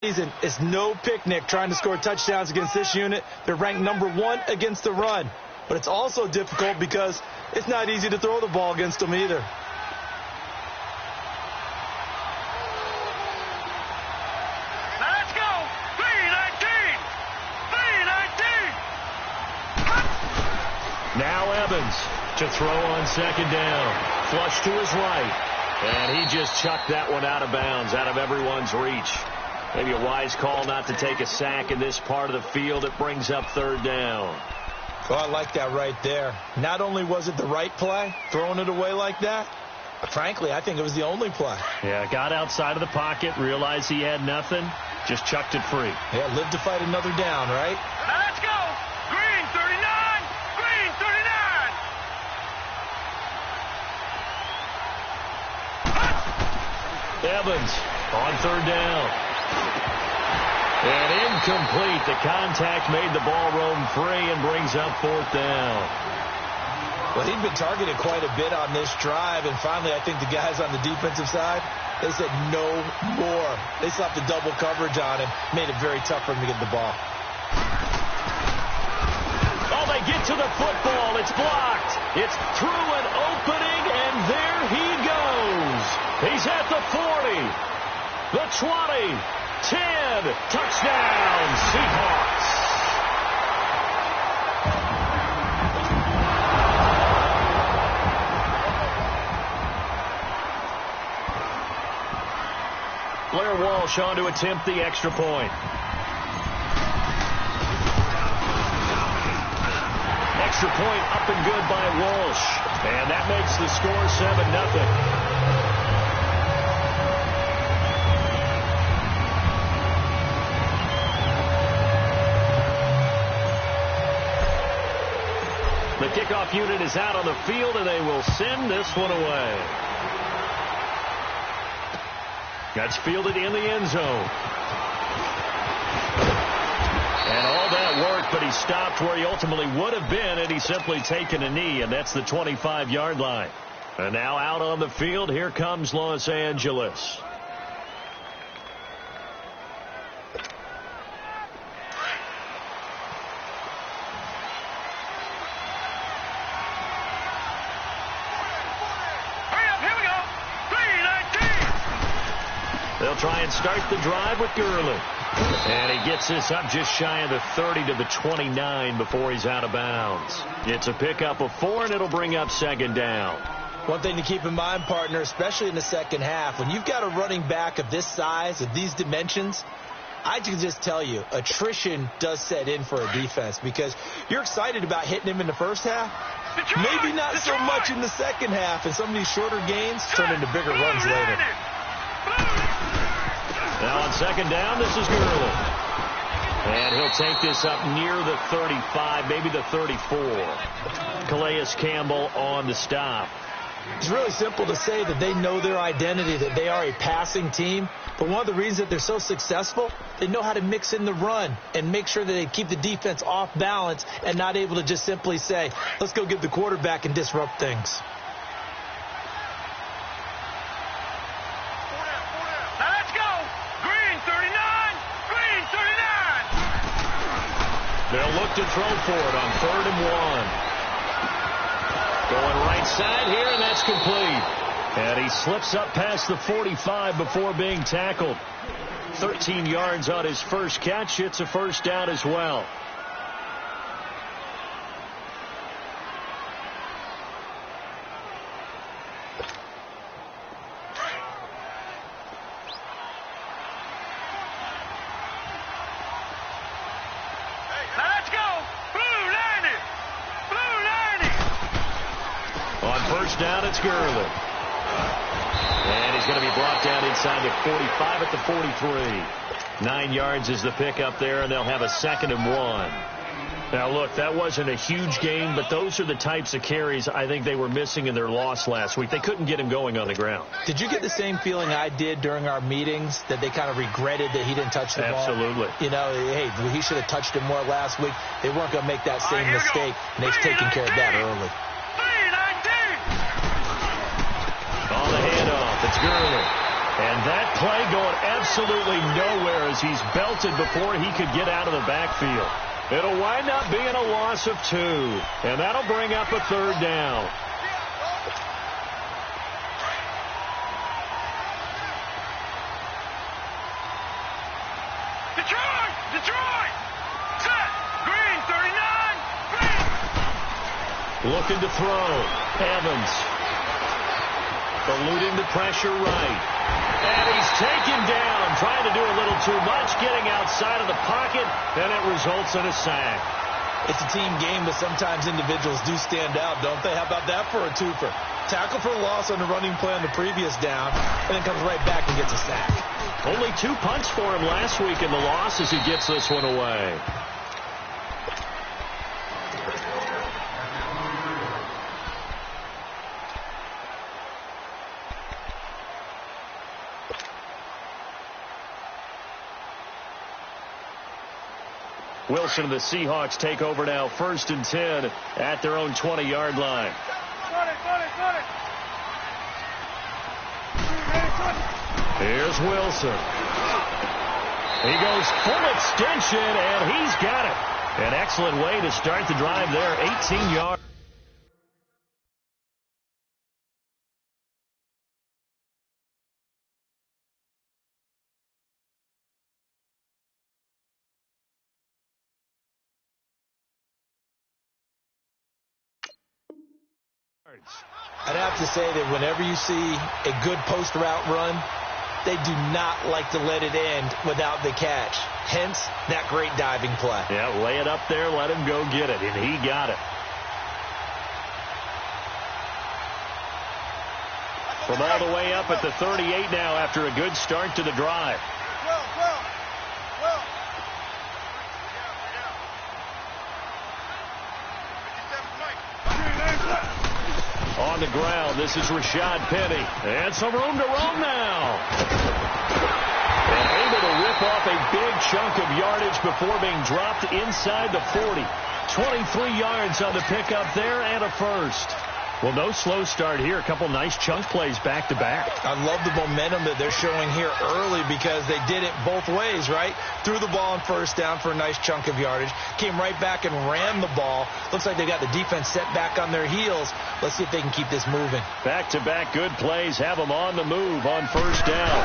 Season is no picnic trying to score touchdowns against this unit. They're ranked #1 against the run. But it's also difficult because it's not easy to throw the ball against them either. Let's go! 319! 319! Now Evans to throw on second down. Flush to his right. And he just chucked that one out of bounds, out of everyone's reach. Maybe a wise call not to take a sack in this part of the field. It brings up third down. Oh, I like that right there. Not only was it the right play, throwing it away like that, but frankly, I think it was the only play. Yeah, got outside of the pocket, realized he had nothing, just chucked it free. Yeah, live to fight another down, right? Let's go! Green 39! Green 39! Evans on third down. And incomplete. The contact made the ball roam free and brings up fourth down. Well, he'd been targeted quite a bit on this drive, and finally I think the guys on the defensive side, they said no more. They slapped the double coverage on him, made it very tough for him to get the ball. Oh, they get to the football. It's blocked. It's through an opening, and there he goes. He's at the 40, the 20, 10, touchdown, Seahawks. Blair Walsh on to attempt the extra point. Extra point up and good by Walsh. And that makes the score 7-0. The kickoff unit is out on the field, and they will send this one away. That's fielded in the end zone. And all that worked, but he stopped where he ultimately would have been had he simply taken a knee, and that's the 25-yard line. And now out on the field, here comes Los Angeles. They'll try and start the drive with Gurley. And he gets this up just shy of the 30 to the 29 before he's out of bounds. It's a pickup of 4, and it'll bring up second down. One thing to keep in mind, partner, especially in the second half, when you've got a running back of this size, of these dimensions, I can just tell you, attrition does set in for a defense because you're excited about hitting him in the first half. Maybe not so much in the second half, and some of these shorter gains turn into bigger runs later. Now on second down, this is Gurley. And he'll take this up near the 35, maybe the 34. Calais Campbell on the stop. It's really simple to say that they know their identity, that they are a passing team. But one of the reasons that they're so successful, they know how to mix in the run and make sure that they keep the defense off balance and not able to just simply say, let's go get the quarterback and disrupt things. They'll look to throw for it on 3rd and 1. Going right side here, and that's complete. And he slips up past the 45 before being tackled. 13 yards on his first catch. It's a first down as well. Down, it's Gurley. And he's going to be brought down inside the 45 at the 43. 9 yards is the pickup there, and they'll have a 2nd and 1. Now, look, that wasn't a huge gain, but those are the types of carries I think they were missing in their loss last week. They couldn't get him going on the ground. Did you get the same feeling I did during our meetings, that they kind of regretted that he didn't touch the ball? Absolutely. You know, hey, he should have touched him more last week. They weren't going to make that same mistake, and they've taken care of that early. On the handoff, it's Gurley. And that play going absolutely nowhere as He's belted before he could get out of the backfield. It'll wind up being a loss of 2, and that'll bring up a 3rd down. Detroit! Set! Green, 39! Green! Looking to throw. Evans. Eluding the pressure right. And he's taken down, trying to do a little too much, getting outside of the pocket, and it results in a sack. It's a team game, but sometimes individuals do stand out, don't they? How about that for a twofer? Tackle for loss on the running play on the previous down, and then comes right back and gets a sack. Only 2 punts for him last week in the loss as he gets this one away. Wilson and the Seahawks take over now, 1st and 10 at their own 20-yard line. Here's Wilson. He goes full extension, and he's got it. An excellent way to start the drive there, 18 yards. I'd have to say that whenever you see a good post route run, they do not like to let it end without the catch. Hence, that great diving play. Yeah, lay it up there, let him go get it, and he got it. From all the way up at the 38 now after a good start to the drive. On the ground, this is Rashad Penny. And some room to roam now. And able to rip off a big chunk of yardage before being dropped inside the 40. 23 yards on the pickup there and a 1st. Well, no slow start here. A couple nice chunk plays back-to-back. I love the momentum that they're showing here early because they did it both ways, right? Threw the ball on 1st down for a nice chunk of yardage. Came right back and ran the ball. Looks like they got the defense set back on their heels. Let's see if they can keep this moving. Back-to-back good plays have them on the move on 1st down.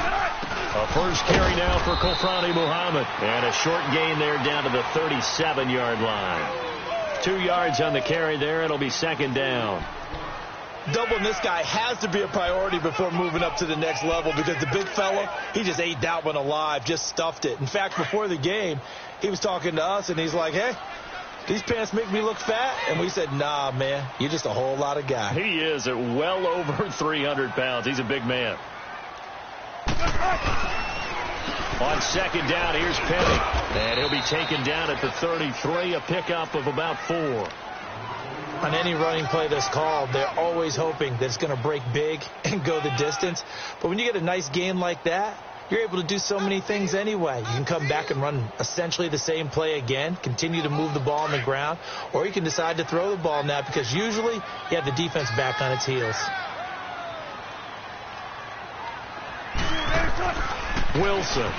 A 1st carry now for Kofrani Muhammad. And a short gain there down to the 37-yard line. 2 yards on the carry there. It'll be 2nd down. Doubling this guy has to be a priority before moving up to the next level because the big fella, he just ate that one alive, just stuffed it. In fact, before the game, he was talking to us, and he's like, hey, these pants make me look fat. And we said, nah, man, you're just a whole lot of guy. He is at well over 300 pounds. He's a big man. On 2nd down, here's Penny. And he'll be taken down at the 33, a pickup of about 4. On any running play that's called, they're always hoping that it's going to break big and go the distance. But when you get a nice gain like that, you're able to do so many things anyway. You can come back and run essentially the same play again, continue to move the ball on the ground, or you can decide to throw the ball now because usually you have the defense back on its heels. Wilson.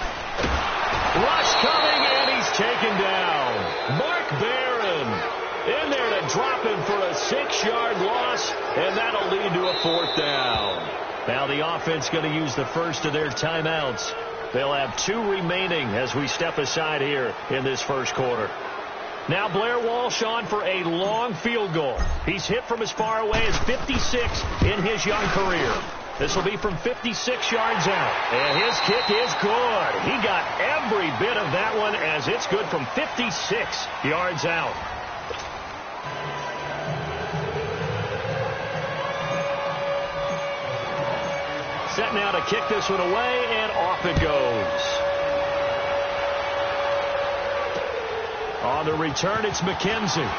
Rush coming, and he's taken down. Mark Barron in there to drop him for a 6-yard loss, and that'll lead to a 4th down. Now the offense going to use the first of their timeouts. They'll have 2 remaining as we step aside here in this 1st quarter. Now Blair Walsh on for a long field goal. He's hit from as far away as 56 in his young career. This will be from 56 yards out. And his kick is good. He got every bit of that one as it's good from 56 yards out. Set now to kick this one away, and off it goes. On the return, it's McKenzie.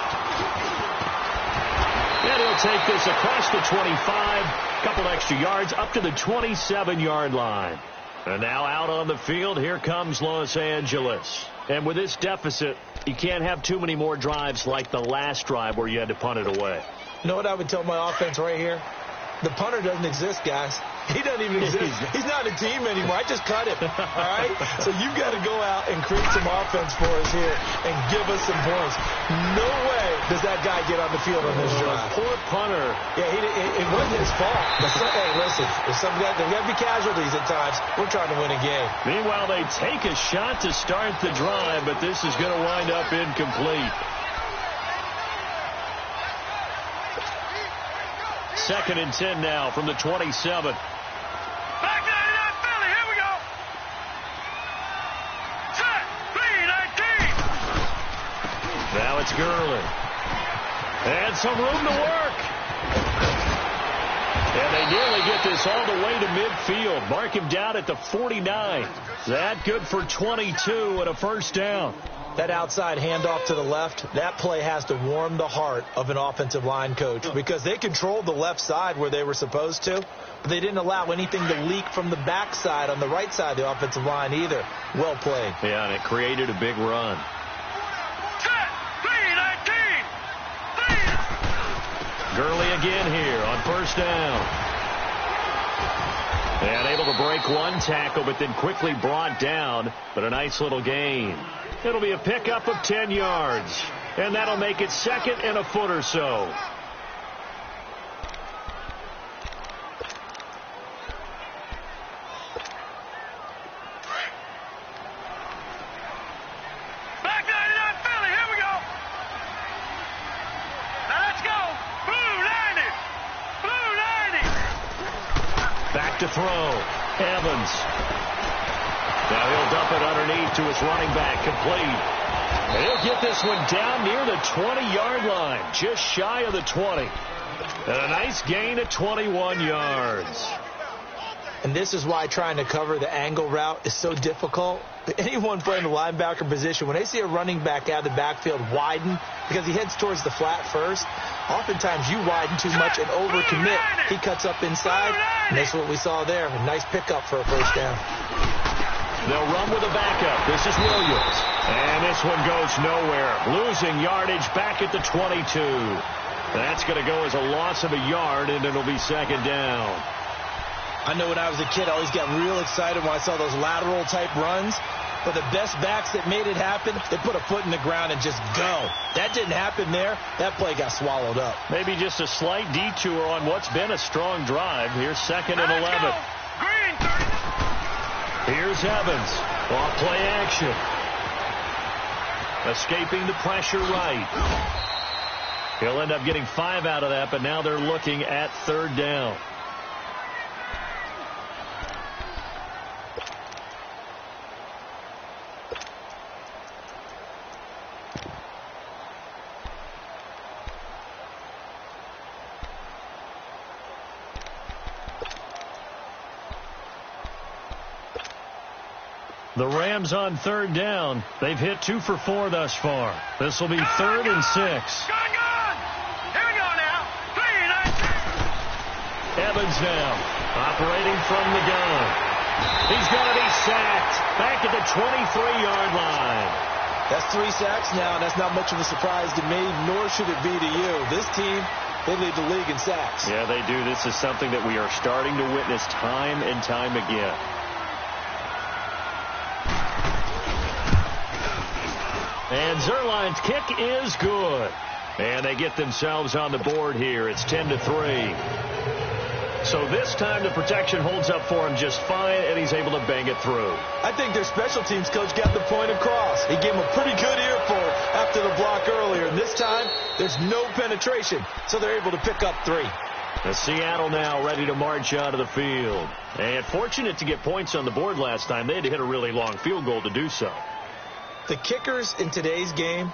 And he'll take this across the 25, a couple extra yards, up to the 27-yard line. And now out on the field, here comes Los Angeles. And with this deficit, you can't have too many more drives like the last drive where you had to punt it away. You know what I would tell my offense right here? The punter doesn't exist, guys. He doesn't even exist. He's not a team anymore. I just cut him. All right? So you've got to go out and create some offense for us here and give us some points. No way does that guy get on the field on this drive. Poor punter. Yeah, it wasn't his fault. But hey, listen, there's got to be casualties at times. We're trying to win a game. Meanwhile, they take a shot to start the drive, but this is going to wind up incomplete. Second and 10 now from the 27. Back 99 Philly. Here we go. Set. Clean 19. Now it's Gurley. And some room to work. And they nearly get this all the way to midfield. Mark him down at the 49. That good for 22 and a first down. That outside handoff to the left, that play has to warm the heart of an offensive line coach because they controlled the left side where they were supposed to, but they didn't allow anything to leak from the backside on the right side of the offensive line either. Well played. Yeah, and it created a big run. Set. Clean 19. Gurley again here on first down. And able to break one tackle, but then quickly brought down, but a nice little gain. It'll be a pickup of 10 yards, and that'll make it second and a foot or so. Back 99 Philly. Here we go. Now let's go. Blue 90. Blue 90. Back to throw. Evans. Now he'll dump it underneath to his running back, complete. And he'll get this one down near the 20-yard line, just shy of the 20. And a nice gain of 21 yards. And this is why trying to cover the angle route is so difficult. Anyone playing the linebacker position, when they see a running back out of the backfield widen because he heads towards the flat first, oftentimes you widen too much and overcommit. He cuts up inside, and that's what we saw there. A nice pickup for a first down. They'll run with a backup. This is Williams. And this one goes nowhere. Losing yardage back at the 22. That's going to go as a loss of a yard, and it'll be second down. I know when I was a kid, I always got real excited when I saw those lateral-type runs. But the best backs that made it happen, they put a foot in the ground and just go. That didn't happen there. That play got swallowed up. Maybe just a slight detour on what's been a strong drive. Here's second and 11. Green 30. Here's Evans. Off play action. Escaping the pressure right. He'll end up getting 5 out of that, but now they're looking at third down. The Rams on third down. They've hit 2 for 4 thus far. This will be third and 6. Gone. Here we go now. Clean 19. Evans now operating from the gun. He's going to be sacked back at the 23-yard line. That's 3 sacks now, and that's not much of a surprise to me, nor should it be to you. This team, they lead the league in sacks. Yeah, they do. This is something that we are starting to witness time and time again. And Zerline's kick is good. And they get themselves on the board here. It's 10-3. So this time the protection holds up for him just fine, and he's able to bang it through. I think their special teams coach got the point across. He gave him a pretty good earful after the block earlier. And this time, there's no penetration. So they're able to pick up 3. The Seattle now ready to march out of the field. And fortunate to get points on the board last time. They had to hit a really long field goal to do so. The kickers in today's game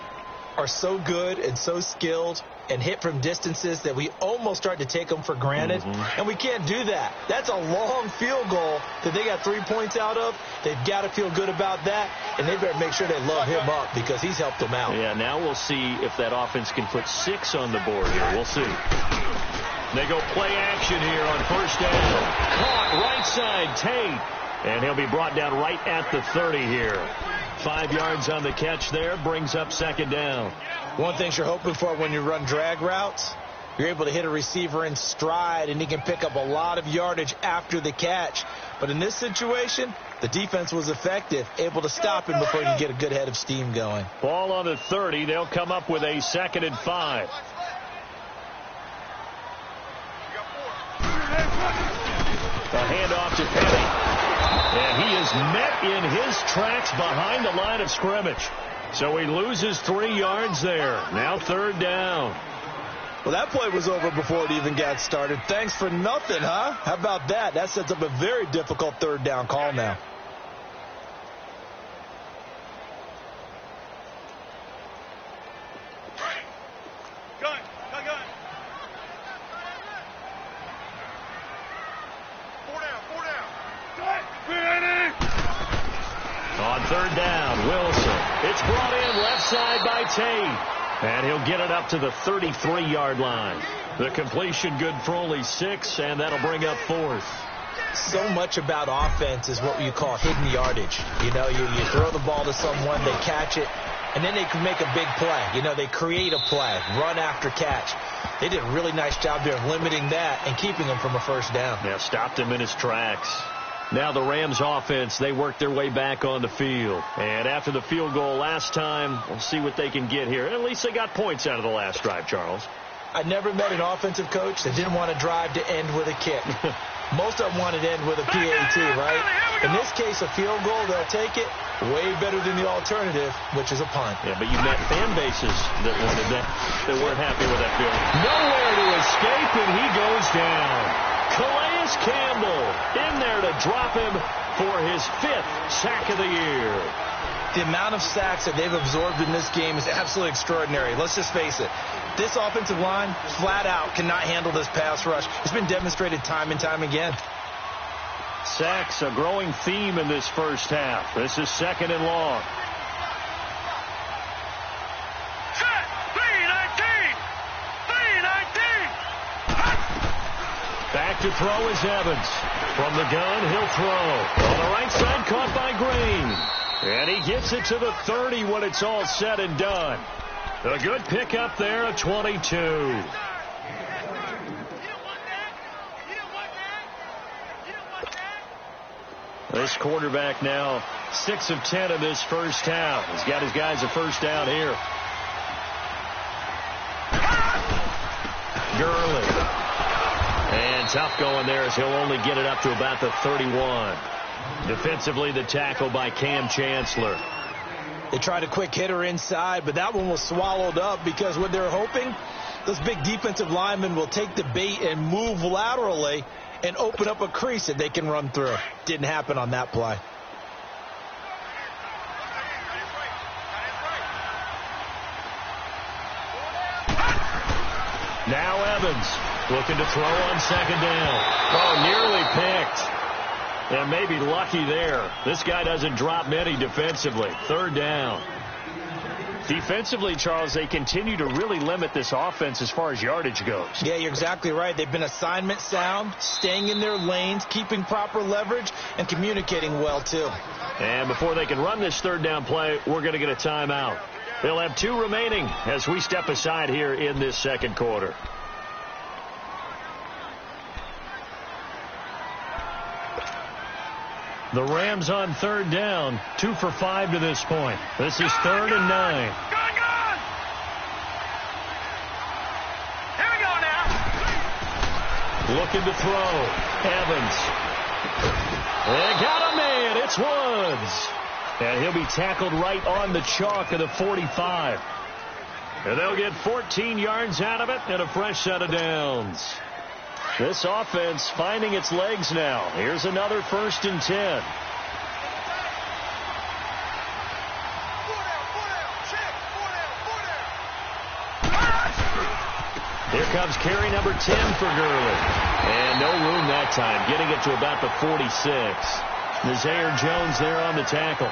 are so good and so skilled and hit from distances that we almost start to take them for granted. And we can't do that. That's a long field goal that they got 3 points out of. They've got to feel good about that, and they better make sure they load him up because he's helped them out. Yeah, now we'll see if that offense can put 6 on the board here. We'll see. They go play action here on first down. Caught right side, Tate. And he'll be brought down right at the 30 here. 5 yards on the catch there, brings up second down. One thing you're hoping for when you run drag routes You're able to hit a receiver in stride, and he can pick up a lot of yardage after the catch. But in this situation, the defense was effective, able to stop him before he could get a good head of steam going. Ball on the 30. They'll come up with a 2nd and 5. A handoff to Penny. And he is met in his tracks behind the line of scrimmage. So he loses 3 yards there. Now 3rd down. Well, that play was over before it even got started. Thanks for nothing, huh? How about that? That sets up a very difficult 3rd down call now. Gun. Four down. On 3rd down, Wilson. It's brought in left side by Tate. And he'll get it up to the 33-yard line. The completion good for only 6, and that'll bring up 4th. So much about offense is what you call hidden yardage. You know, you throw the ball to someone, they catch it, and then they can make a big play. You know, they create a play, run after catch. They did a really nice job there of limiting that and keeping him from a 1st down. Yeah, stopped him in his tracks. Now the Rams offense, they work their way back on the field. And after the field goal last time, we'll see what they can get here. At least they got points out of the last drive, Charles. I never met an offensive coach that didn't want to drive to end with a kick. Most of them wanted to end with a PAT, right? In this case, a field goal, they'll take it. Way better than the alternative, which is a punt. Yeah, but you met fan bases that wanted that weren't happy with that field. Nowhere to escape, and he goes down. Calais Campbell in there to drop him for his 5th sack of the year. The amount of sacks that they've absorbed in this game is absolutely extraordinary. Let's just face it. This offensive line, flat out, cannot handle this pass rush. It's been demonstrated time and time again. Sacks, a growing theme in this first half. This is 2nd and long. Set. 3-19. Back to throw is Evans. From the gun, he'll throw. On the right side, caught by Green. And he gets it to the 30 when it's all said and done. A good pickup there at 22. This quarterback now 6 of 10 in this first half. He's got his guys a 1st down here. Gurley. And tough going there as he'll only get it up to about the 31. Defensively, the tackle by Cam Chancellor. They tried a quick hitter inside, but that one was swallowed up because what they're hoping, those big defensive linemen will take the bait and move laterally and open up a crease that they can run through. Didn't happen on that play. Now Evans looking to throw on 2nd down. Oh, nearly picked. And maybe lucky there. This guy doesn't drop many defensively. 3rd down. Defensively, Charles, they continue to really limit this offense as far as yardage goes. Yeah, you're exactly right. They've been assignment sound, staying in their lanes, keeping proper leverage, and communicating well, too. And before they can run this 3rd down play, we're going to get a timeout. They'll have 2 remaining as we step aside here in this 2nd quarter. The Rams on 3rd down, 2 for 5 to this point. This is 3rd and 9. Here we go now. Looking to throw. Evans. They got a man. It's Woods. And he'll be tackled right on the chalk of the 45. And they'll get 14 yards out of it and a fresh set of downs. This offense finding its legs now. Here's another 1st and 10. Here comes carry number 10 for Gurley. And no room that time, getting it to about the 46. Nazaire Jones there on the tackle.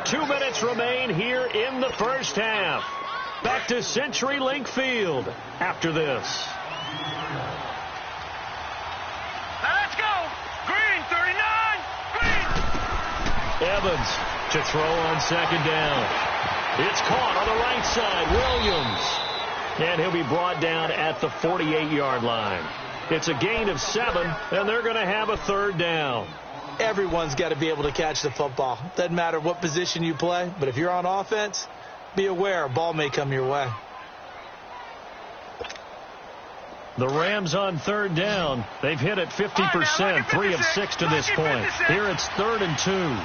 Two minutes remain here in the first half. Back to CenturyLink Field after this. Let's go. Green, 39. Green. Evans to throw on second down. It's caught on the right side. Williams. And he'll be brought down at the 48-yard line. It's a gain of 7, and they're going to have a third down. Everyone's got to be able to catch the football. Doesn't matter what position you play, but if you're on offense, be aware a ball may come your way. The Rams on third down. They've hit it 50%, 3 of 6 to this point. Here it's 3rd and 2.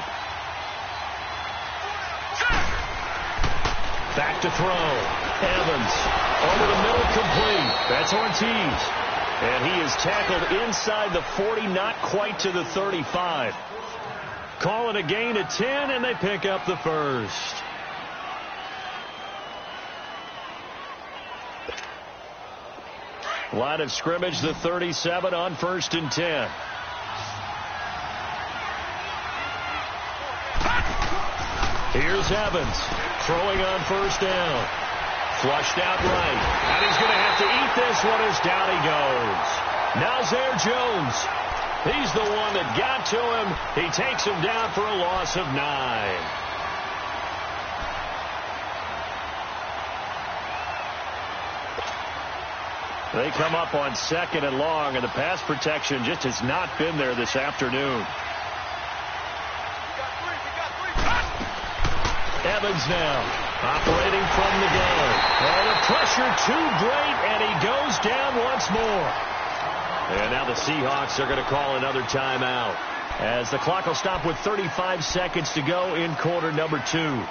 Back to throw. Evans over the middle, complete. That's Ortiz. And he is tackled inside the 40, not quite to the 35. Call it a gain of 10, and they pick up the first. Line of scrimmage, the 37 on 1st and 10. Here's Evans throwing on 1st down. Flushed out right. And he's going to have to eat this one as down he goes. Nazir Jones. He's the one that got to him. He takes him down for a loss of 9. They come up on 2nd and long, and the pass protection just has not been there this afternoon. Evans now operating from the gun. And the pressure too great, and he goes down once more. And now the Seahawks are going to call another timeout, as the clock will stop with 35 seconds to go in quarter number 2.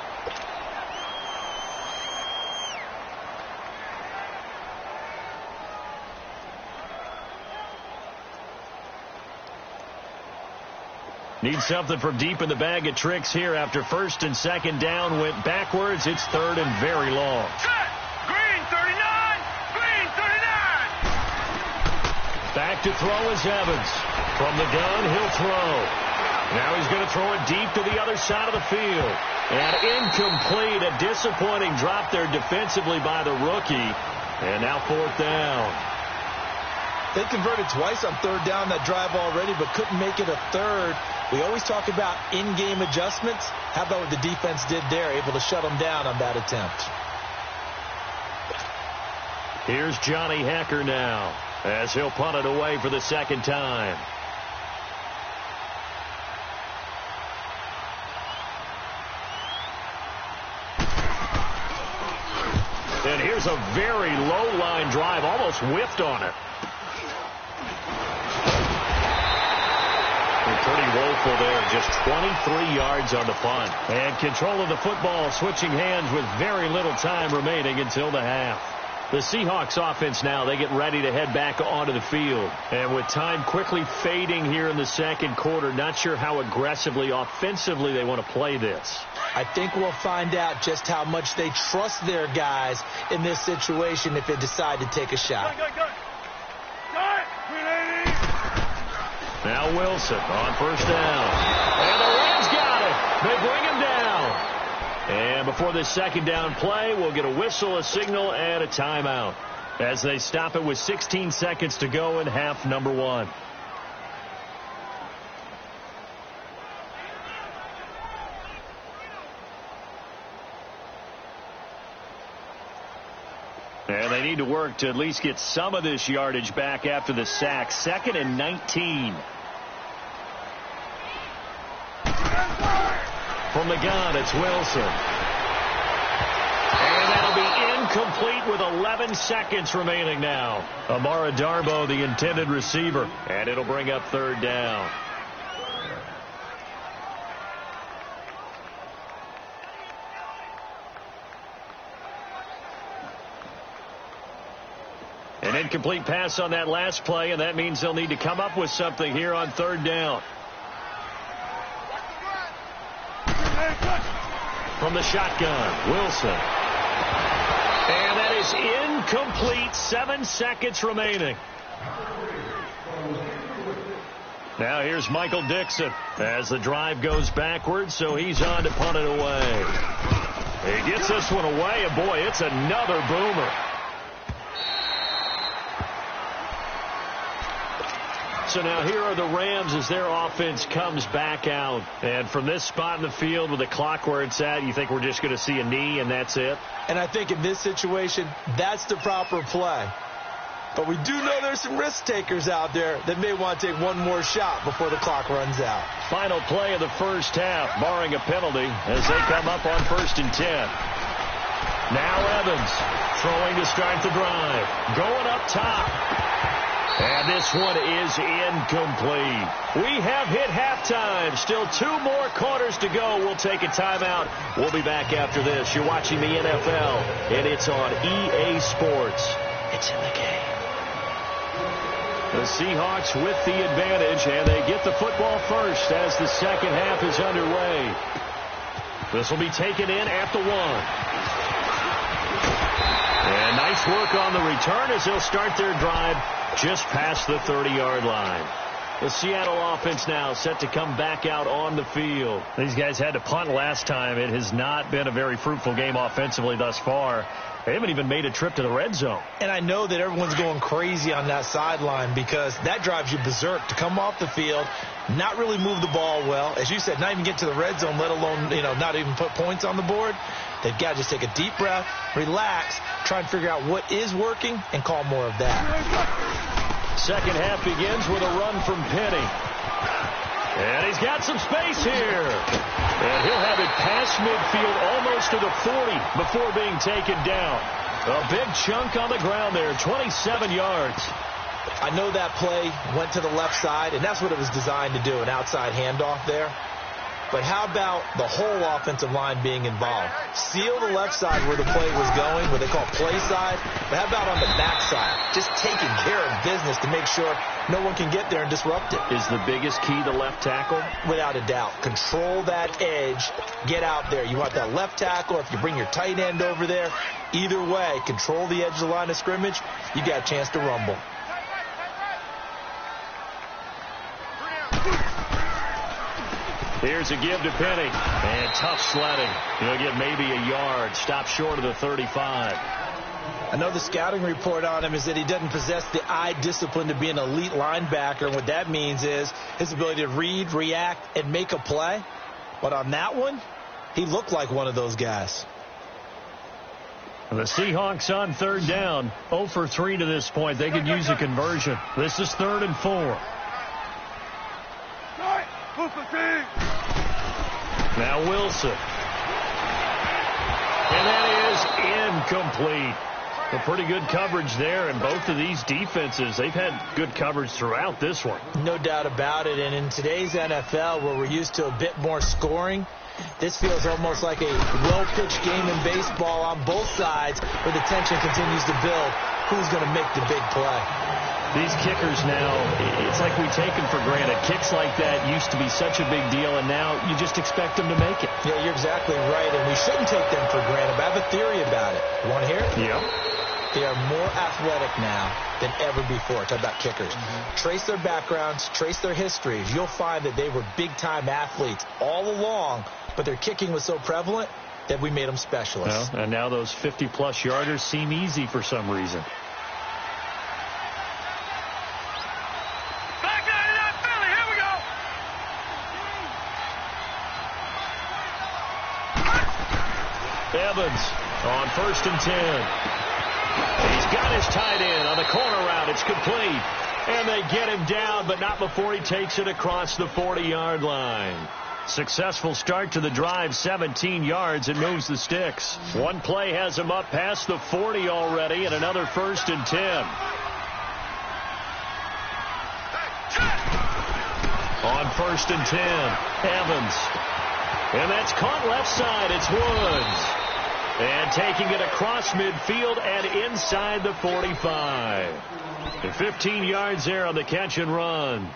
Need something from deep in the bag of tricks here after 1st and 2nd down went backwards. It's 3rd and very long. Set. Green 39. Green 39. Back to throw is Evans. From the gun, he'll throw. Now he's going to throw it deep to the other side of the field. And incomplete. A disappointing drop there defensively by the rookie. And now 4th down. They converted twice on 3rd down that drive already, but couldn't make it a 3rd. We always talk about in-game adjustments. How about what the defense did there, able to shut them down on that attempt? Here's Johnny Hecker now, as he'll punt it away for the 2nd time. And here's a very low-line drive, almost whiffed on it. Pretty woeful there, just 23 yards on the punt. And control of the football switching hands with very little time remaining until the half. The Seahawks offense now, they get ready to head back onto the field. And with time quickly fading here in the 2nd quarter, not sure how aggressively, offensively they want to play this. I think we'll find out just how much they trust their guys in this situation if they decide to take a shot. Now Wilson on 1st down. And the Rams got it. They bring him down. And before this 2nd down play, we'll get a whistle, a signal, and a timeout as they stop it with 16 seconds to go in half number 1. And they need to work to at least get some of this yardage back after the sack. 2nd and 19. From the gun, it's Wilson. And that'll be incomplete with 11 seconds remaining now. Amara Darboh, the intended receiver. And it'll bring up 3rd down. An incomplete pass on that last play, and that means they'll need to come up with something here on 3rd down. From the shotgun, Wilson. And that is incomplete. 7 seconds remaining. Now here's Michael Dixon as the drive goes backwards, so he's on to punt it away. He gets this one away, and boy, it's another boomer. So now here are the Rams as their offense comes back out. And from this spot in the field with the clock where it's at, you think we're just going to see a knee and that's it? And I think in this situation, that's the proper play. But we do know there's some risk takers out there that may want to take one more shot before the clock runs out. Final play of the first half, barring a penalty, as they come up on 1st and 10. Now Evans throwing to start the drive. Going up top. And this one is incomplete. We have hit halftime. Still 2 more quarters to go. We'll take a timeout. We'll be back after this. You're watching the NFL, and it's on EA Sports. It's in the game. The Seahawks with the advantage, and they get the football first as the second half is underway. This will be taken in at the 1. And nice work on the return as they'll start their drive just past the 30-yard line. The Seattle offense now set to come back out on the field. These guys had to punt last time. It has not been a very fruitful game offensively thus far. They haven't even made a trip to the red zone. And I know that everyone's going crazy on that sideline because that drives you berserk to come off the field, not really move the ball well. As you said, not even get to the red zone, let alone, not even put points on the board. They've got to just take a deep breath, relax, try and figure out what is working, and call more of that. Second half begins with a run from Penny. And he's got some space here. And he'll have it past midfield almost to the 40 before being taken down. A big chunk on the ground there, 27 yards. I know that play went to the left side, and that's what it was designed to do, an outside handoff there. But how about the whole offensive line being involved? Seal the left side where the play was going, what they call play side. But how about on the back side? Just taking care of business to make sure no one can get there and disrupt it. Is the biggest key the left tackle? Without a doubt. Control that edge. Get out there. You want that left tackle, or if you bring your tight end over there, either way, control the edge of the line of scrimmage, you got a chance to rumble. Here's a give to Penny. And tough sledding. He'll get maybe a yard. Stop short of the 35. I know the scouting report on him is that he doesn't possess the eye discipline to be an elite linebacker. And what that means is his ability to read, react, and make a play. But on that one, he looked like one of those guys. The Seahawks on 3rd down. 0 for 3 to this point. They could use a conversion. This is 3rd and 4. Now Wilson. And that is incomplete. A pretty good coverage there, and both of these defenses, they've had good coverage throughout this one. No doubt about it, and in today's NFL, where we're used to a bit more scoring, this feels almost like a well-pitched game in baseball on both sides where the tension continues to build. Who's going to make the big play? These kickers now, it's like we take them for granted. Kicks like that used to be such a big deal, and now you just expect them to make it. Yeah, you're exactly right, and we shouldn't take them for granted, but I have a theory about it. You want to hear it? Yeah. They are more athletic now than ever before. Talk about kickers. Trace their backgrounds, trace their histories. You'll find that they were big-time athletes all along, but their kicking was so prevalent that we made them specialists. Well, and now those 50-plus yarders seem easy for some reason. Evans on 1st and 10. He's got his tight end on the corner route. It's complete. And they get him down, but not before he takes it across the 40-yard line. Successful start to the drive, 17 yards, and moves the sticks. One play has him up past the 40 already, and another 1st and 10. On 1st and 10, Evans. And that's caught left side. It's Woods. And taking it across midfield and inside the 45. And 15 yards there on the catch and run.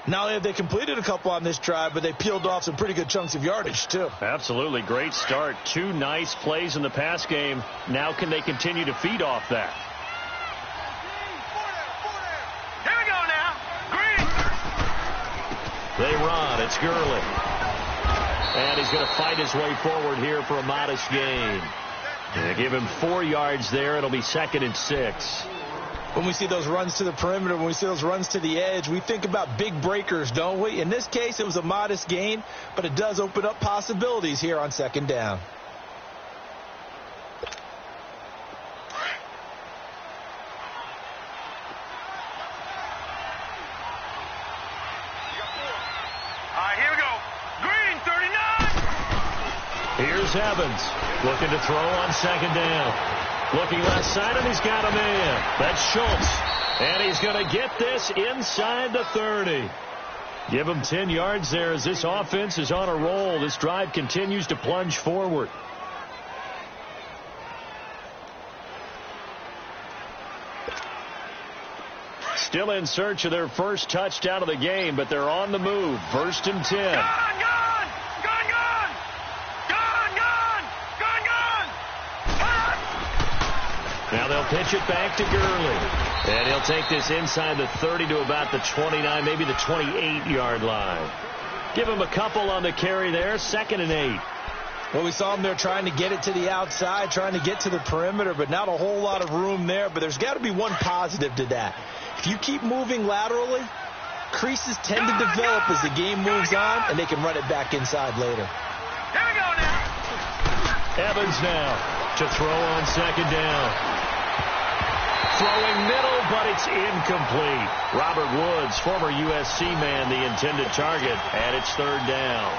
Not only have they completed a couple on this drive, but they peeled off some pretty good chunks of yardage, too. Absolutely. Great start. 2 nice plays in the pass game. Now can they continue to feed off that? Here we go now. Green. They run. It's Gurley. And he's going to fight his way forward here for a modest gain. They give him 4 yards there. It'll be 2nd and 6. When we see those runs to the perimeter, when we see those runs to the edge, we think about big breakers, don't we? In this case, it was a modest gain, but it does open up possibilities here on second down. Here we go. Green, 39. Here's Evans looking to throw on second down. Looking left side, and he's got a man. That's Schultz. And he's going to get this inside the 30. Give him 10 yards there as this offense is on a roll. This drive continues to plunge forward. Still in search of their first touchdown of the game, but they're on the move. 1st and 10. Now they'll pitch it back to Gurley. And he'll take this inside the 30 to about the 29, maybe the 28-yard line. Give him a couple on the carry there. 2nd and 8. Well, we saw him there trying to get it to the outside, trying to get to the perimeter, but not a whole lot of room there. But there's got to be one positive to that. If you keep moving laterally, creases tend to develop as the game moves on, and they can run it back inside later. Here we go now. Evans now to throw on second down. Throwing middle, but it's incomplete. Robert Woods, former USC man, the intended target, and it's 3rd down.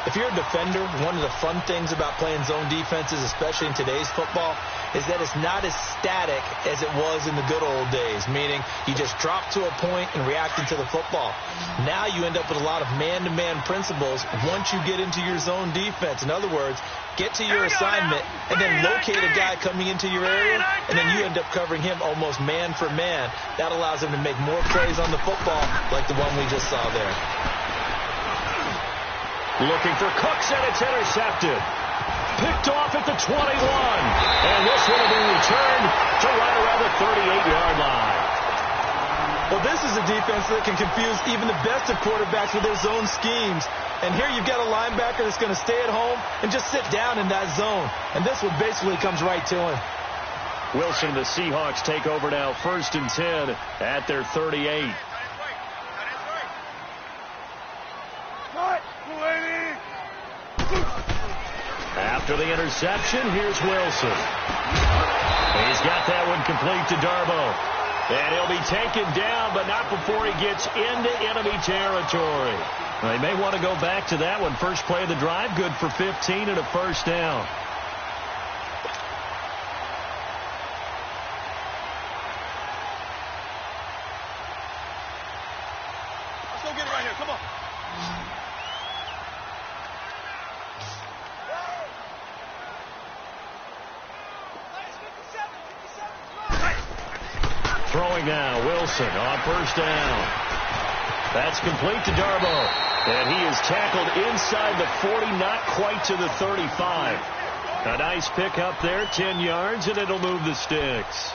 If you're a defender, one of the fun things about playing zone defenses, especially in today's football, is that it's not as static as it was in the good old days, meaning you just drop to a point and react into the football. Now you end up with a lot of man-to-man principles once you get into your zone defense. In other words, get to your assignment and then locate a guy coming into your area, and then you end up covering him almost man for man. That allows him to make more plays on the football like the one we just saw there. Looking for Cooks, and it's intercepted. Picked off at the 21. And this one will be returned to right around the 38-yard line. Well, this is a defense that can confuse even the best of quarterbacks with their zone schemes. And here you've got a linebacker that's going to stay at home and just sit down in that zone. And this one basically comes right to him. Wilson, the Seahawks take over now, 1st and 10 at their 38. After the interception, here's Wilson. He's got that one complete to Darbo. And he'll be taken down, but not before he gets into enemy territory. They may want to go back to that one. First play of the drive, good for 15 and a 1st down. Let's go get it right here. Come on. Throwing now, Wilson on 1st down. That's complete to Darbo. And he is tackled inside the 40, not quite to the 35. A nice pick up there, 10 yards, and it'll move the sticks.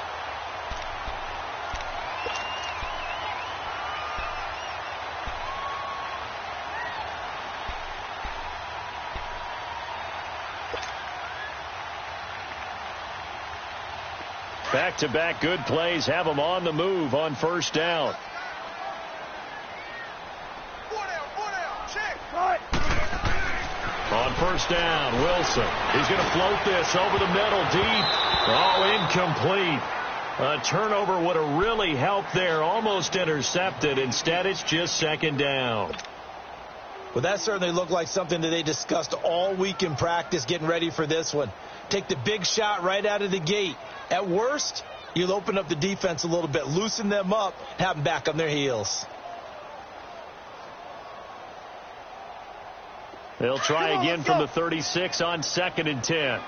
Back-to-back good plays have them on the move on 1st down. On 1st down, Wilson. He's going to float this over the middle, deep. Oh, incomplete. A turnover would have really helped there. Almost intercepted. Instead, it's just 2nd down. Well, that certainly looked like something that they discussed all week in practice getting ready for this one. Take the big shot right out of the gate. At worst, you'll open up the defense a little bit, loosen them up, have them back on their heels. They'll try again from the 36 on 2nd and 10.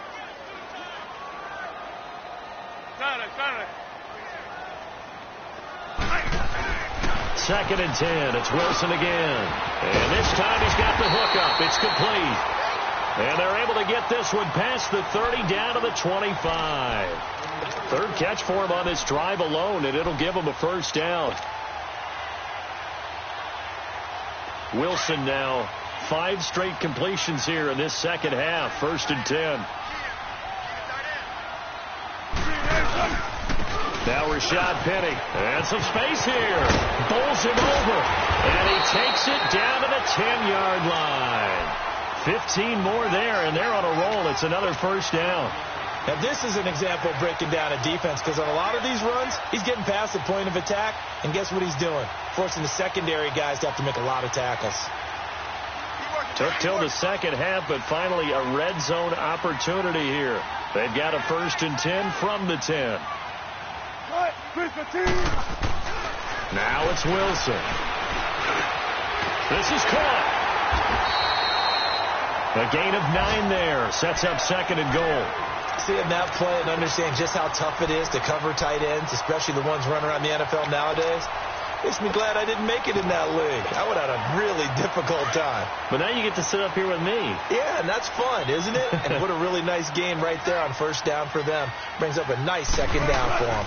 Second and 10. It's Wilson again. And this time he's got the hook up. It's complete. And they're able to get this one past the 30 down to the 25. 3rd catch for him on this drive alone, and it'll give him a 1st down. Wilson now 5 straight completions here in this 2nd half. 1st and 10. Now Rashad Penny. And some space here. Bowls him over. And he takes it down to the 10-yard line. 15 more there, and they're on a roll. It's another first down. Now, this is an example of breaking down a defense, because on a lot of these runs, he's getting past the point of attack, and guess what he's doing? Forcing the secondary guys to have to make a lot of tackles. Took till the second half, but finally a red zone opportunity here. They've got a 1st and 10 from the 10. Now it's Wilson. This is caught. A gain of 9 there. Sets up 2nd and goal. Seeing that play and understand just how tough it is to cover tight ends, especially the ones running around the NFL nowadays, makes me glad I didn't make it in that league. I would have had a really difficult time. But now you get to sit up here with me. Yeah, and that's fun, isn't it? And what a really nice game right there on 1st down for them. Brings up a nice 2nd down for them.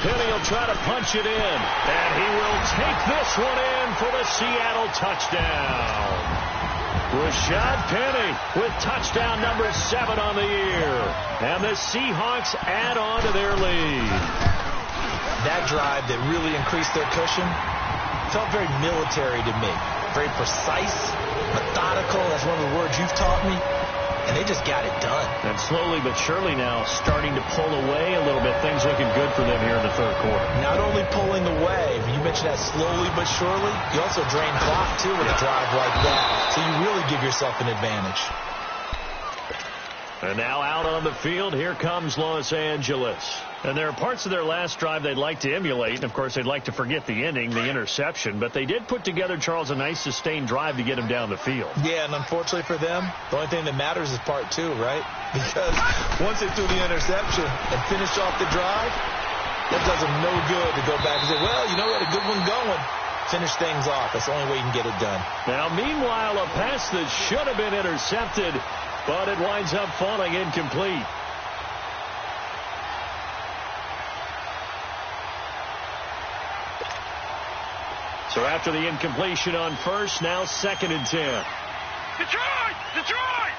Penny will try to punch it in, and he will take this one in for the Seattle touchdown. Rashad Penny with touchdown number 7 on the year. And the Seahawks add on to their lead. That drive that really increased their cushion felt very military to me. Very precise, methodical. That's one of the words you've taught me. And they just got it done. And slowly but surely now starting to pull away a little bit. Things looking good for them here in the 3rd quarter. Not only pulling away, but you mentioned that slowly but surely. You also drain clock, too, with a drive like that. So you really give yourself an advantage. And now out on the field, here comes Los Angeles. And there are parts of their last drive they'd like to emulate. And, of course, they'd like to forget the ending, the interception. But they did put together, Charles, a nice sustained drive to get him down the field. Yeah, and unfortunately for them, the only thing that matters is part 2, right? Because once they threw the interception and finished off the drive, that does them no good to go back and say, well, you know, we had a good one going. Finish things off. That's the only way you can get it done. Now, meanwhile, a pass that should have been intercepted, but it winds up falling incomplete. So after the incompletion on 1st, now 2nd and 10. Detroit! Detroit!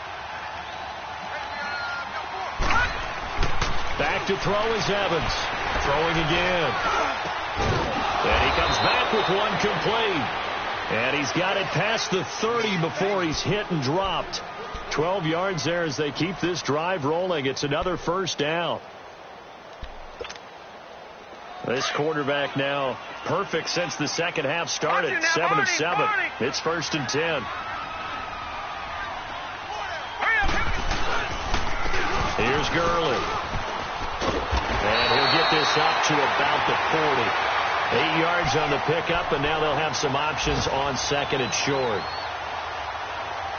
Back to throw is Evans. Throwing again. And he comes back with one complete. And he's got it past the 30 before he's hit and dropped. 12 yards there as they keep this drive rolling. It's another 1st down. This quarterback now perfect since the second half started. 7 of 7. It's 1st and 10. Here's Gurley. And he'll get this up to about the 40. 8 yards on the pickup, and now they'll have some options on 2nd and short.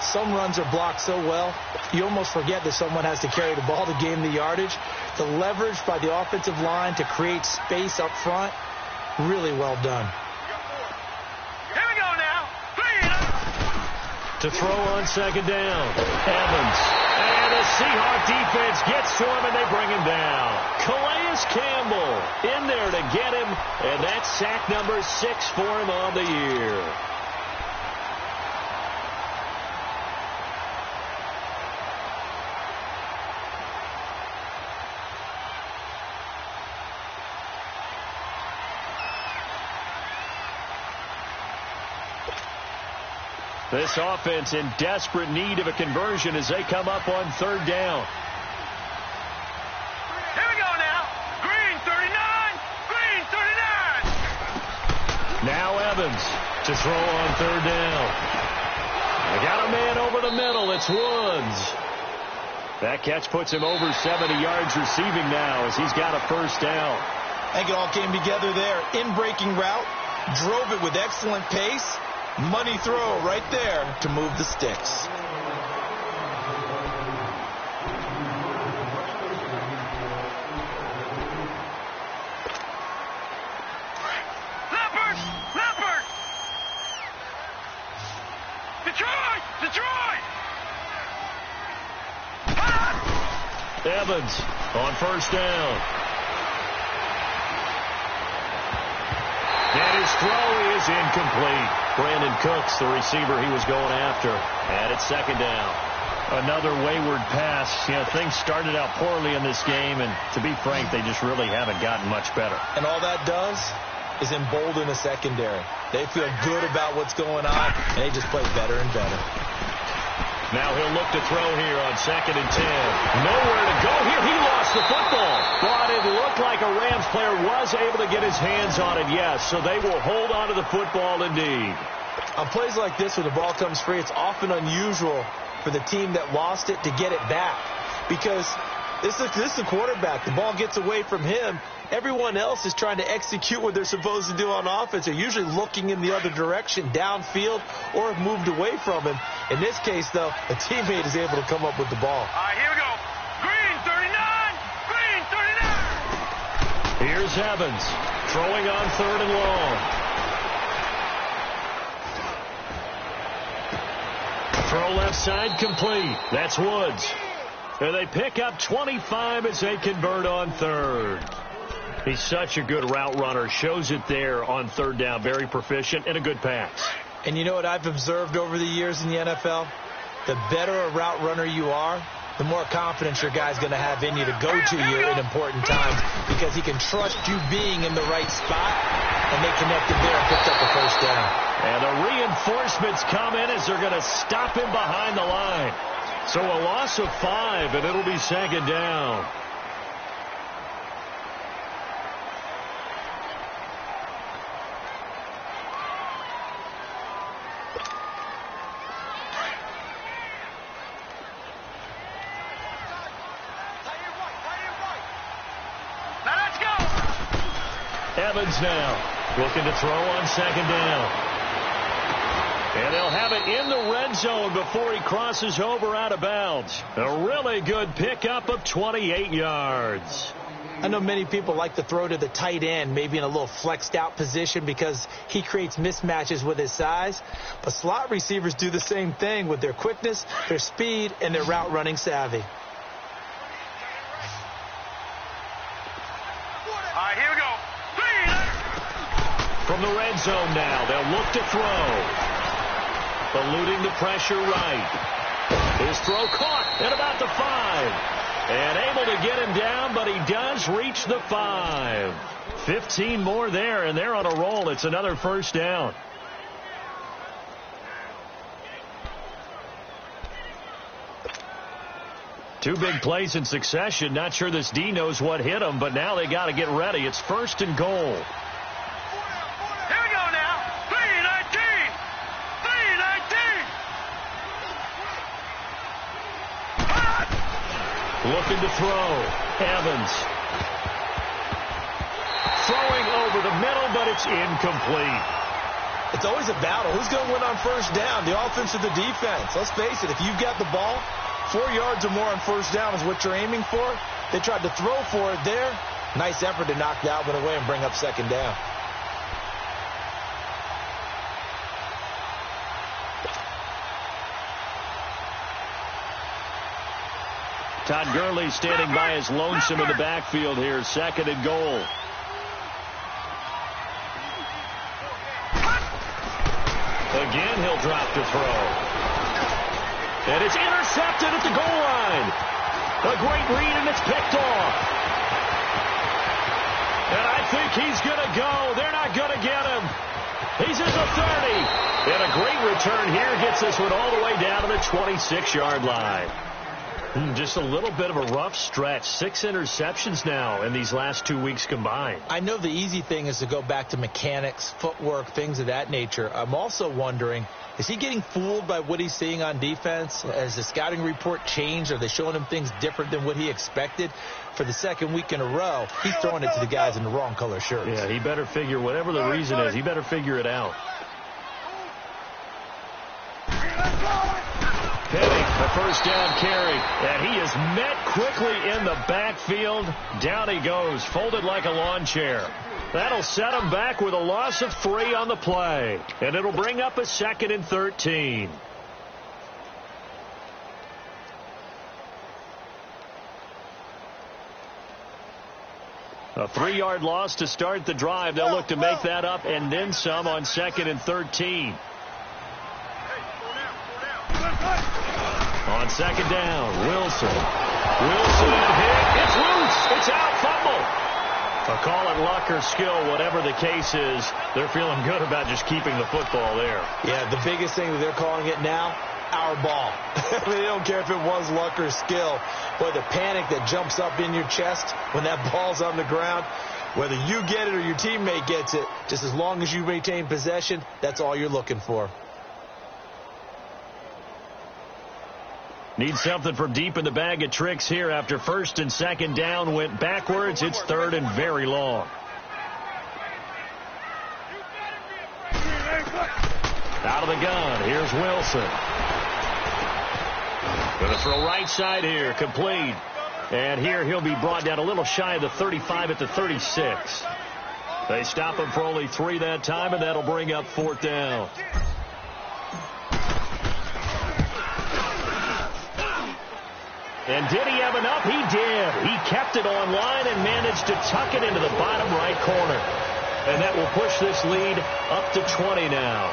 Some runs are blocked so well, you almost forget that someone has to carry the ball to gain the yardage. The leverage by the offensive line to create space up front, really well done. Here we go now. To throw on 2nd down, Evans. And the Seahawks defense gets to him, and they bring him down. Calais Campbell in there to get him, and that's sack number 6 for him on the year. This offense in desperate need of a conversion as they come up on 3rd down. Here we go now. Green 39. Green 39. Now Evans to throw on 3rd down. They got a man over the middle. It's Woods. That catch puts him over 70 yards receiving now as he's got a 1st down. I think it all came together there. In-breaking route. Drove it with excellent pace. Money throw right there to move the sticks. Leopard! Leopard! Detroit! Detroit! Evans on 1st down. And his throw is incomplete. Brandon Cooks, the receiver he was going after. And it's 2nd down. Another wayward pass. You know, things started out poorly in this game, and to be frank, they just really haven't gotten much better. And all that does is embolden the secondary. They feel good about what's going on, and they just play better and better. Now he'll look to throw here on 2nd and 10. Nowhere to go here. He lost the football. But it looked like a Rams player was able to get his hands on it, yes. So they will hold on to the football indeed. On plays like this where the ball comes free, it's often unusual for the team that lost it to get it back. Because this is the quarterback. The ball gets away from him. Everyone else is trying to execute what they're supposed to do on offense. They're usually looking in the other direction, downfield, or have moved away from him. In this case, though, a teammate is able to come up with the ball. All right, here we go. Green 39. Green 39. Here's Evans throwing on 3rd and long. Throw left side complete. That's Woods. And they pick up 25 as they convert on 3rd. He's such a good route runner. Shows it there on 3rd down. Very proficient and a good pass. And you know what I've observed over the years in the NFL? The better a route runner you are, the more confidence your guy's going to have in you to go to you in important times because he can trust you being in the right spot, and they connected there and picked up the 1st down. And the reinforcements come in as they're going to stop him behind the line. So a loss of 5, and it'll be 2nd down. Evans now looking to throw on 2nd down. And they'll have it in the red zone before he crosses over out of bounds. A really good pickup of 28 yards. I know many people like to throw to the tight end, maybe in a little flexed out position because he creates mismatches with his size. But slot receivers do the same thing with their quickness, their speed, and their route running savvy. All right, here we go. From the red zone now, they'll look to throw. Eluding the pressure right. His throw caught at about the 5. And able to get him down, but he does reach the 5. 15 more there, and they're on a roll. It's another 1st down. Two big plays in succession. Not sure this D knows what hit him, but now they got to get ready. It's 1st and goal. Here we go now. 3-19. 3-19. Looking to throw. Evans. Throwing over the middle, but it's incomplete. It's always a battle. Who's going to win on 1st down, the offense or the defense? Let's face it, if you've got the ball, 4 yards or more on 1st down is what you're aiming for. They tried to throw for it there. Nice effort to knock that one away and bring up 2nd down. Todd Gurley standing by his lonesome in the backfield here. 2nd and goal. Again, he'll drop to throw. And it's intercepted at the goal line. A great read, and it's picked off. And I think he's going to go. They're not going to get him. He's at the 30. And a great return here gets this one all the way down to the 26-yard line. Just a little bit of a rough stretch. 6 interceptions now in these last 2 weeks combined. I know the easy thing is to go back to mechanics, footwork, things of that nature. I'm also wondering, is he getting fooled by what he's seeing on defense? Has the scouting report changed? Are they showing him things different than what he expected? For the 2nd week in a row, he's throwing it to the guys in the wrong color shirts. Yeah, he better figure, whatever the reason is, he better figure it out. Penny, the 1st down carry, and he is met quickly in the backfield. Down he goes, folded like a lawn chair. That'll set him back with a loss of 3 on the play, and it'll bring up a 2nd and 13. A 3-yard loss to start the drive. They'll look to make that up and then some on 2nd and 13. On second down, Wilson hit. It's loose. It's out. Fumble. A call it luck or skill, whatever the case is, they're feeling good about just keeping the football there. Yeah, the biggest thing that they're calling it now, our ball. They don't care if it was luck or skill. Boy, the panic that jumps up in your chest when that ball's on the ground, whether you get it or your teammate gets it, just as long as you maintain possession, that's all you're looking for. Need something from deep in the bag of tricks here after first and second down went backwards. It's third and very long. Out of the gun. Here's Wilson. Going to throw right side here. Complete. And here he'll be brought down a little shy of the 35 at the 36. They stop him for only 3 that time, and that'll bring up fourth down. And did he have enough? He did. He kept it on line and managed to tuck it into the bottom right corner. And that will push this lead up to 20 now.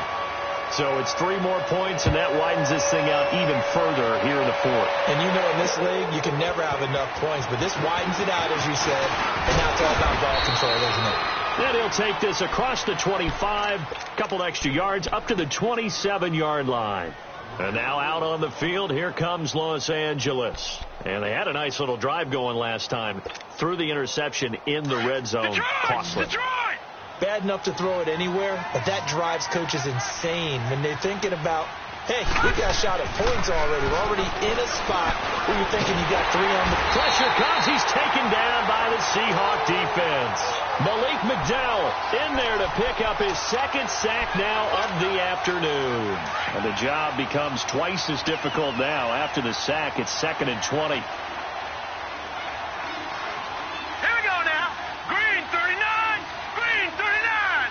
So it's 3 more points, and that widens this thing out even further here in the fourth. And you know, in this league, you can never have enough points, but this widens it out, as you said, and now it's all about ball control, isn't it? Then he'll take this across the 25, a couple extra yards, up to the 27-yard line. And now out on the field, here comes Los Angeles. And they had a nice little drive going last time. Threw the interception in the red zone. Costly. Bad enough to throw it anywhere, but that drives coaches insane when they're thinking about, hey, we got a shot at points already. We're already in a spot where you're thinking you got 3 on the... Pressure comes. He's taken down by the Seahawk defense. Malik McDowell in there to pick up his second sack now of the afternoon. And the job becomes twice as difficult now. After the sack, it's 2nd and 20. Here we go now. Green 39. Green 39.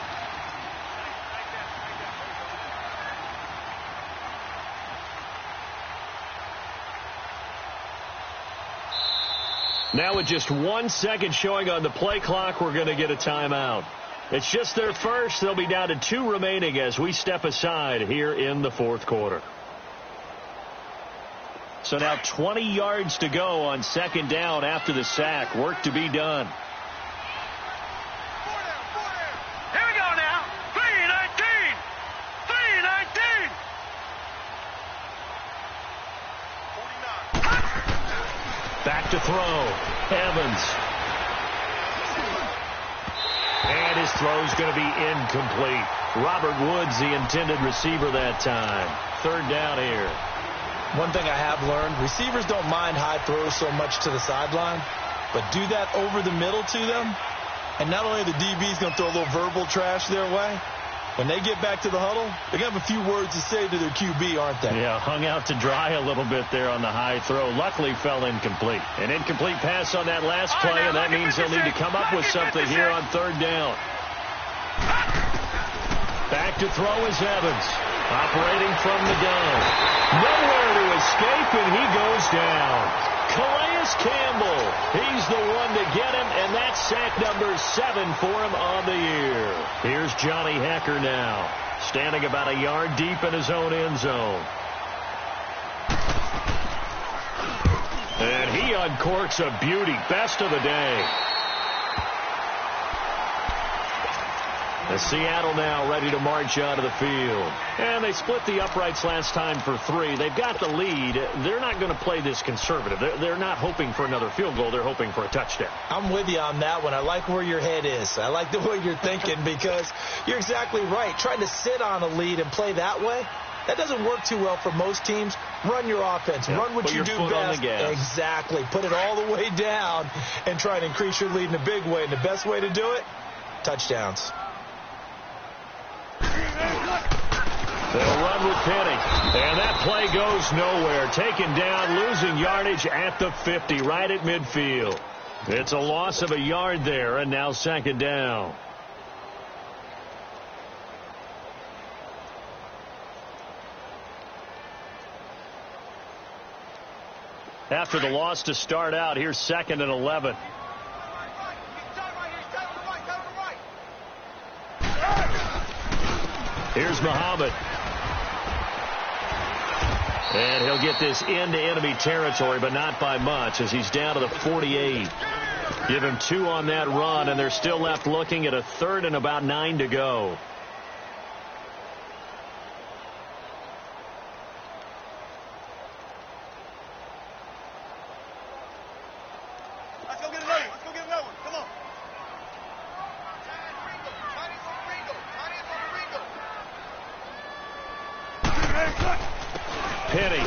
Now with just 1 second showing on the play clock, we're going to get a timeout. It's just their first. They'll be down to 2 remaining as we step aside here in the fourth quarter. So now 20 yards to go on second down after the sack. Work to be done. Here we go now. 319. 319. 49. Back to throw. Evans. And his throw's going to be incomplete. Robert Woods, the intended receiver that time. Third down here. One thing I have learned, receivers don't mind high throws so much to the sideline, but do that over the middle to them, and not only are the DBs going to throw a little verbal trash their way, when they get back to the huddle, they're going to have a few words to say to their QB, aren't they? Yeah, hung out to dry a little bit there on the high throw. Luckily fell incomplete. An incomplete pass on that last play, and that means they'll need to come up with something here on third down. Back to throw is Evans. Operating from the gun. Nowhere to escape, and he goes down. Calais Campbell, he's the one to get him, and that's sack number 7 for him on the year. Here's Johnny Hecker now, standing about a yard deep in his own end zone. And he uncorks a beauty, best of the day. Seattle now ready to march out of the field. And they split the uprights last time for 3. They've got the lead. They're not going to play this conservative. They're not hoping for another field goal. They're hoping for a touchdown. I'm with you on that one. I like where your head is. I like the way you're thinking because you're exactly right. Trying to sit on a lead and play that way, that doesn't work too well for most teams. Run your offense. Yep. Run what Put you your do foot best. on the gas. Exactly. Put it all the way down and try to increase your lead in a big way. And the best way to do it, touchdowns. They'll run with Penny. And that play goes nowhere. Taken down, losing yardage at the 50, right at midfield. It's a loss of a yard there, and now second down. After the loss to start out, here's 2nd and 11. Here's Muhammad. And he'll get this into enemy territory, but not by much, as he's down to the 48. Give him 2 on that run, and they're still left looking at a 3rd and about 9 to go. Let's go get another one. Let's go get another one. Come on. Penny.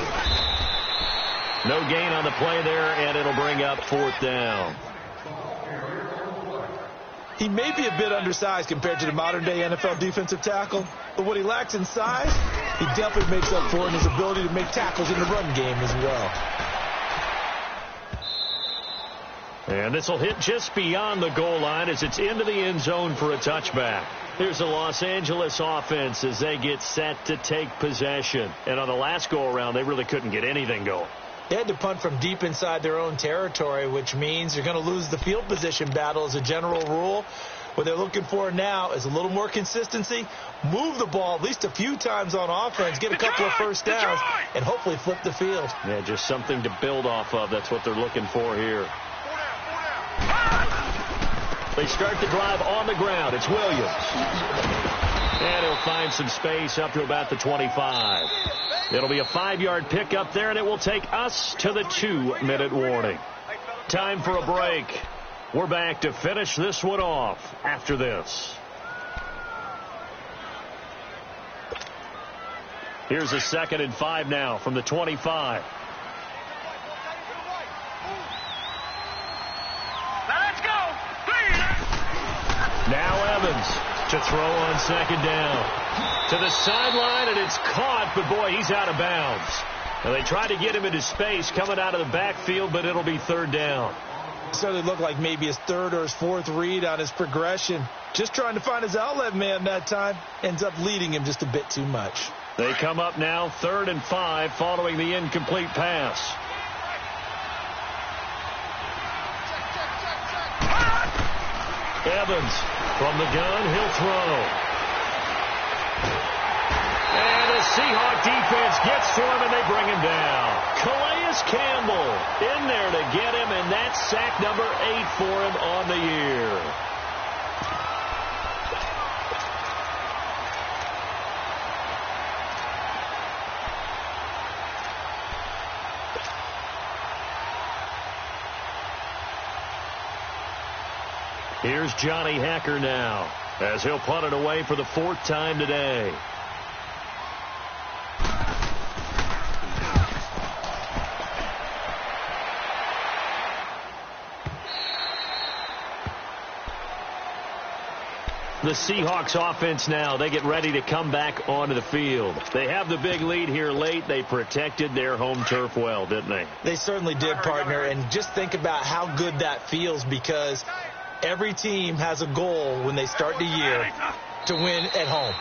No gain on the play there, and it'll bring up 4th down. He may be a bit undersized compared to the modern-day NFL defensive tackle, but what he lacks in size, he definitely makes up for in his ability to make tackles in the run game as well. And this will hit just beyond the goal line as it's into the end zone for a touchback. Here's the Los Angeles offense as they get set to take possession. And on the last go-around, they really couldn't get anything going. They had to punt from deep inside their own territory, which means you're going to lose the field position battle as a general rule. What they're looking for now is a little more consistency, move the ball at least a few times on offense, get a couple of first downs, and hopefully flip the field. Yeah, just something to build off of. That's what they're looking for here. They start the drive on the ground. It's Williams. And he'll find some space up to about the 25. It'll be a 5-yard pickup there, and it will take us to the 2-minute warning. Time for a break. We're back to finish this one off after this. Here's a 2nd and 5 now from the 25. Now Evans to throw on 2nd down. To the sideline, and it's caught, but boy, he's out of bounds. Now they try to get him into space coming out of the backfield, but it'll be 3rd down. It certainly looked like maybe his 3rd or his 4th read on his progression. Just trying to find his outlet man that time. Ends up leading him just a bit too much. They come up now 3rd and 5 following the incomplete pass. Evans from the gun, he'll throw. And the Seahawks defense gets to him, and they bring him down. Calais Campbell in there to get him, and that's sack number 8 for him on the year. Here's Johnny Hacker now as he'll punt it away for the 4th time today. The Seahawks offense now, they get ready to come back onto the field. They have the big lead here late. They protected their home turf well, didn't they? They certainly did, partner. And just think about how good that feels, because every team has a goal when they start the year to win at home.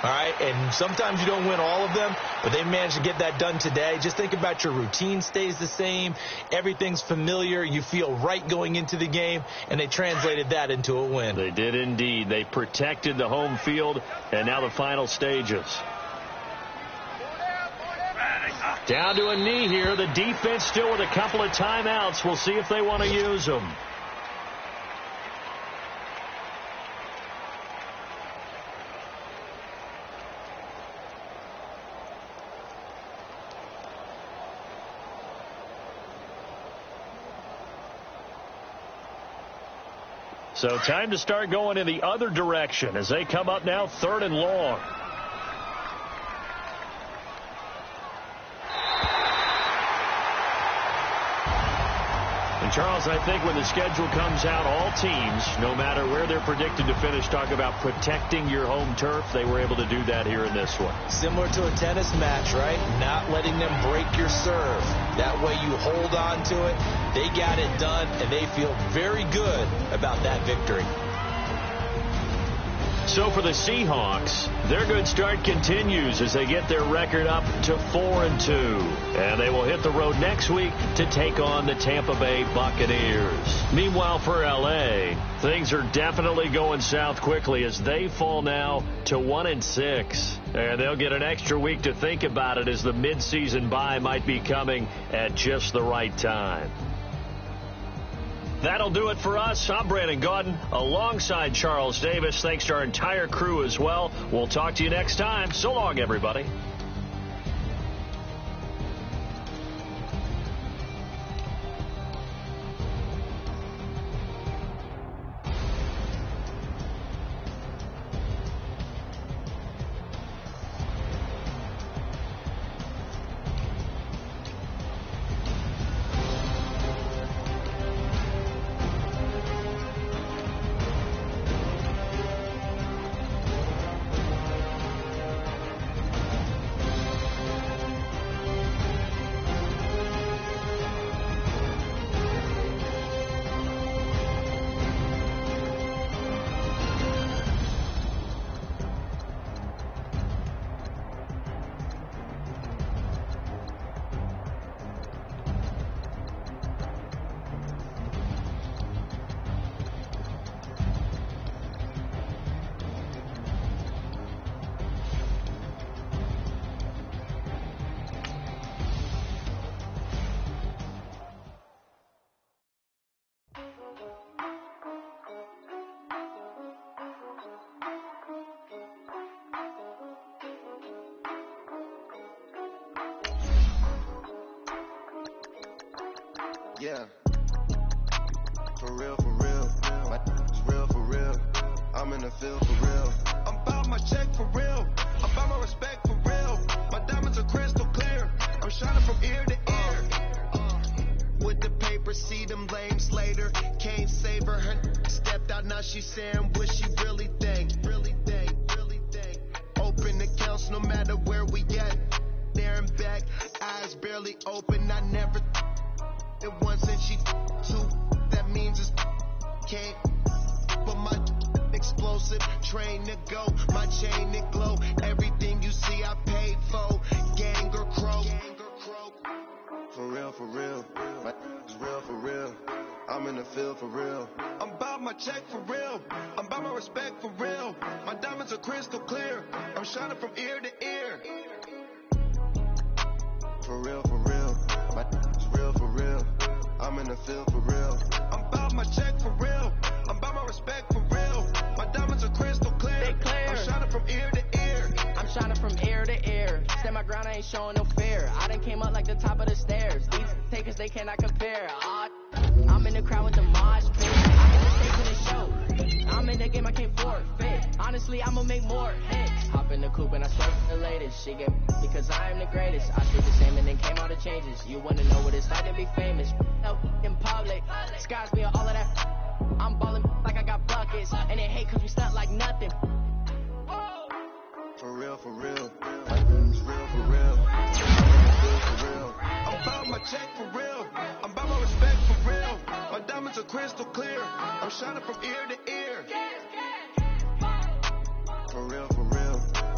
All right, and sometimes you don't win all of them, but they managed to get that done today. Just think about your routine stays the same. Everything's familiar. You feel right going into the game, and they translated that into a win. They did indeed. They protected the home field, and now the final stages. Down to a knee here. The defense still with a couple of timeouts. We'll see if they want to use them. So time to start going in the other direction as they come up now 3rd and long. And Charles, I think when the schedule comes out, all teams, no matter where they're predicted to finish, talk about protecting your home turf. They were able to do that here in this one. Similar to a tennis match, right? Not letting them break your serve. That way you hold on to it. They got it done, and they feel very good about that victory. So for the Seahawks, their good start continues as they get their record up to 4-2. And they will hit the road next week to take on the Tampa Bay Buccaneers. Meanwhile, for L.A., things are definitely going south quickly as they fall now to 1-6. And they'll get an extra week to think about it as the midseason bye might be coming at just the right time. That'll do it for us. I'm Brandon Gaudin alongside Charles Davis. Thanks to our entire crew as well. We'll talk to you next time. So long, everybody. Yeah, for real, my is real for real, I'm in the field for real, I'm about my check for real, I'm about my respect for real, my diamonds are crystal clear, I'm shining from ear to ear, with the paper, see them lames later, can't save her, stepped out, now she's saying what she really think, open accounts no matter where we at, there and back, eyes barely open, I never it once and she two, that means it's can't. But my explosive train to go, my chain to glow. Everything you see I paid for, gang or crow. For real, my is real for real. I'm in the field for real. I'm about my check for real. I'm about my respect for real. My diamonds are crystal clear. I'm shining from ear to ear. For real, my is real for real. I'm in the field for real. I'm about my check for real. I'm about my respect for real. My diamonds are crystal clear. They clear. I'm shining from ear to ear. I'm shining from ear to ear. Stand my ground, I ain't showing no fear. I done came up like the top of the stairs. These takers, they cannot compare. I'm in the crowd with the mosh pit. I hit the stage for the show. I'm in the game, I can't forfeit. Honestly, I'ma make more hits. Hop in the coupe and I swerve the latest. She get because I am the greatest. I stayed the same and then came all the changes. You wanna know what it's like to be famous? No, in public, skies be all of that. I'm ballin' like I got buckets. And they hate cause we stunt like nothing. For real, it's real for real. For real. I'm about my check for real. I'm about my respect for real. My diamonds are crystal clear. I'm shining from ear to ear. For real,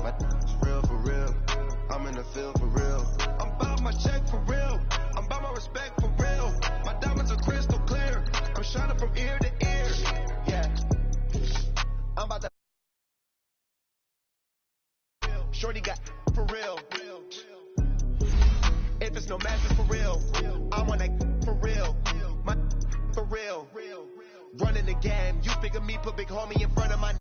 my it's real for real. I'm in the field for real. I'm about my check for real. I'm about my respect for real. My diamonds are crystal clear. I'm shining from ear to ear. Yeah, I'm about to. Shorty got for real. If it's no match, it's for real. I want that for real. My for real. Running the game. You figure me, put big homie in front of my